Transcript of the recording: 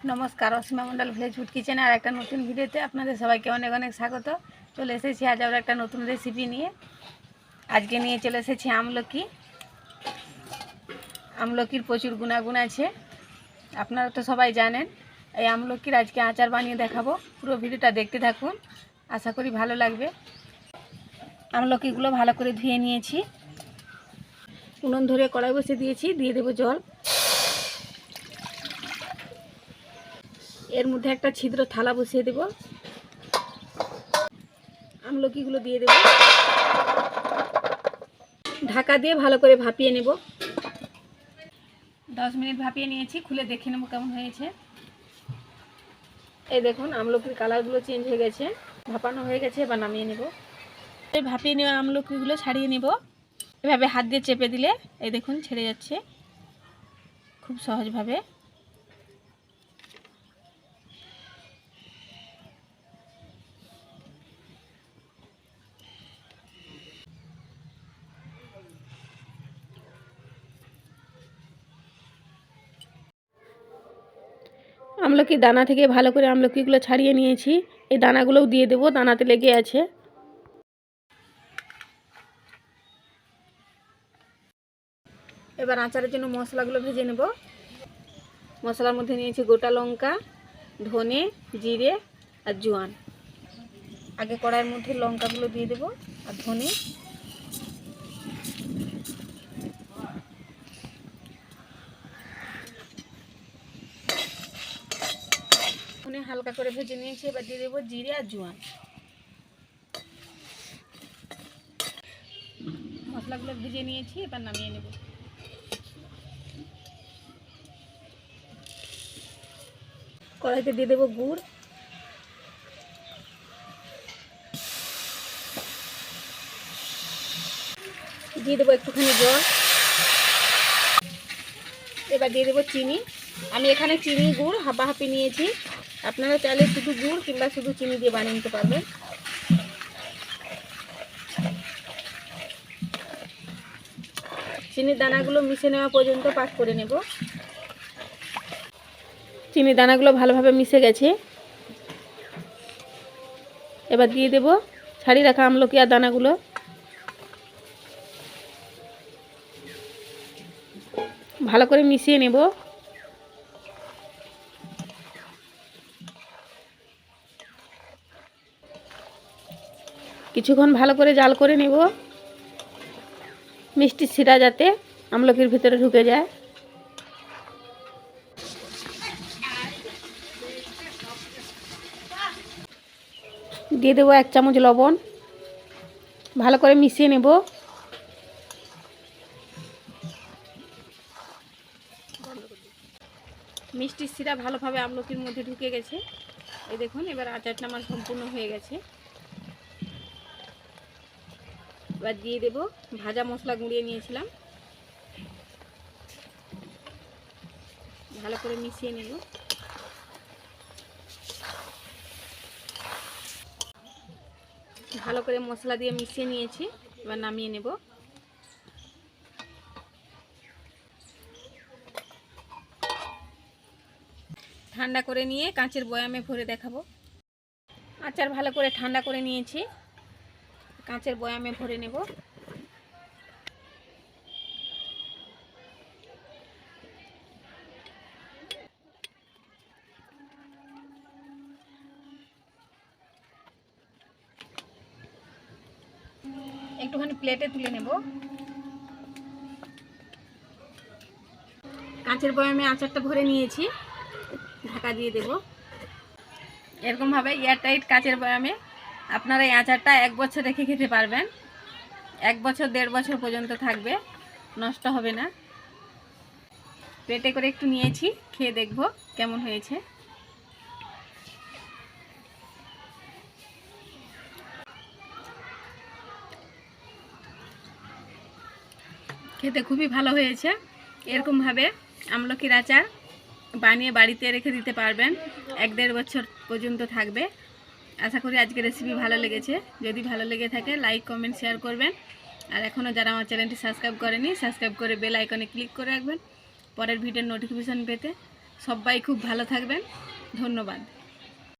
नमस्कार असीमा मंडल village food কিচেনে আর একটা নতুন ভিডিওতে আপনাদের সবাইকে অনেক অনেক স্বাগত। চলে এসেছি আজ আবার একটা নতুন রেসিপি নিয়ে। আজকে নিয়ে চলে এসেছি আমলকি। আমলকির প্রচুর গুণাগুণ আছে, আপনারা তো সবাই জানেন। এই আমলকির আজকে আচার বানিয়ে দেখাবো, পুরো ভিডিওটা দেখতে থাকুন, আশা করি ভালো লাগবে। আমলকিগুলো ভালো করে ধুয়ে নিয়েছি, উনুন ধরে কড়াই বসে দিয়েছি, দিয়ে দেবো জল। এর মধ্যে একটা ছিদ্র থালা বসিয়ে দেব, আমলকিগুলো দিয়ে দেব, ঢাকা দিয়ে ভালো করে ভাপিয়ে নেব। 10 মিনিট ভাপিয়ে নিয়েছি, খুলে দেখে নেব কেমন হয়েছে। এই দেখুন আমলকির কালারগুলো চেঞ্জ হয়ে গেছে, ভাপানো হয়ে গেছে। এবার নামিয়ে নেব। এই ভাপিয়ে নেওয়া আমলকিগুলো ছাড়িয়ে নেব। এভাবে হাত দিয়ে চেপে দিলে এই দেখুন ছেড়ে যাচ্ছে খুব সহজভাবে। আমলকি দানা থেকে ভালো করে আমলকিগুলো ছাড়িয়ে নিয়েছি। এই দানাগুলোও দিয়ে দেবো, দানাতে লেগে আছে। এবার আচারের জন্য মশলাগুলো ভেজে নেব। মশলার মধ্যে নিয়েছি গোটা লঙ্কা, ধনে, জিরে আর জোয়ান। আগে কড়াইয়ের মধ্যে লঙ্কাগুলো দিয়ে দেবো আর ধনে। হালকা করে ভেজে নিয়েছি। এবার দিয়ে দেবো জিরে আর জোয়ান। মশলাগুলো ভেজে নিয়েছি, এবার নামিয়ে নেব। কড়াইতে দিয়ে দেবো গুড়, দিয়ে দেবো একটুখানি জল। এবার দিয়ে দেবো চিনি। আমি এখানে চিনি গুড় হাঁপাহাঁপি নিয়েছি, আপনারা চাইলে শুধু গুড় কিংবা শুধু চিনি দিয়ে বানিয়ে নিতে পারবেন। চিনির দানাগুলো মিশে নেওয়া পর্যন্ত পাক করে নেব। চিনির দানাগুলো ভালোভাবে মিশে গেছে। এবার দিয়ে দেব ছাড়িয়ে রাখা আমলকি আর দানাগুলো। ভালো করে মিশিয়ে নেব। কিছুক্ষণ ভালো করে জাল করে নেব, মিষ্টি শিরা যাতে আমলকির ভিতরে ঢুকে যায়। দিয়ে দেবো 1 চামচ লবণ, ভালো করে মিশিয়ে নেব। মিষ্টি শিরা ভালোভাবে আমলকির মধ্যে ঢুকে গেছে। এই দেখুন এবার আচারটা আমার সম্পূর্ণ হয়ে গেছে। এবার দিয়ে দেব ভাজা মশলা গুঁড়িয়ে নিয়েছিলাম, ভালো করে মিশিয়ে নেব। ভালো করে মশলা দিয়ে মিশিয়ে নিয়েছি, এবার নামিয়ে নেব। ঠান্ডা করে নিয়ে কাঁচের বয়ামে ভরে দেখাবো। আচার ভালো করে ঠান্ডা করে নিয়েছি, কাঁচের বয়ামে ভরে নেব। একটুখানি প্লেটে তুলে নেব। কাঁচের বয়ামে আচারটা ভরে নিয়েছি, ঢাকা দিয়ে দেব। এরকমভাবে এয়ারটাইট কাঁচের বয়ামে আপনারা এই আচারটা 1 বছর রেখে খেতে পারবেন। 1 বছর 1.5 বছর পর্যন্ত থাকবে, নষ্ট হবে না। প্লেটে করে একটু নিয়েছি, খেয়ে দেখব কেমন হয়েছে। খেতে খুবই ভালো হয়েছে। এরকমভাবে আমলকির আচার বানিয়ে বাড়িতে রেখে দিতে পারবেন, 1-1.5 বছর পর্যন্ত থাকবে। আশা করি আজকের রেসিপি ভালো লেগেছে। যদি ভালো লেগে থাকে লাইক কমেন্ট শেয়ার করবেন। আর এখনও যারা আমার চ্যানেলটি সাবস্ক্রাইব করেনি, সাবস্ক্রাইব করে বেল আইকনে ক্লিক করে রাখবেন পরের ভিডিওর নোটিফিকেশান পেতে। সবাই খুব ভালো থাকবেন। ধন্যবাদ।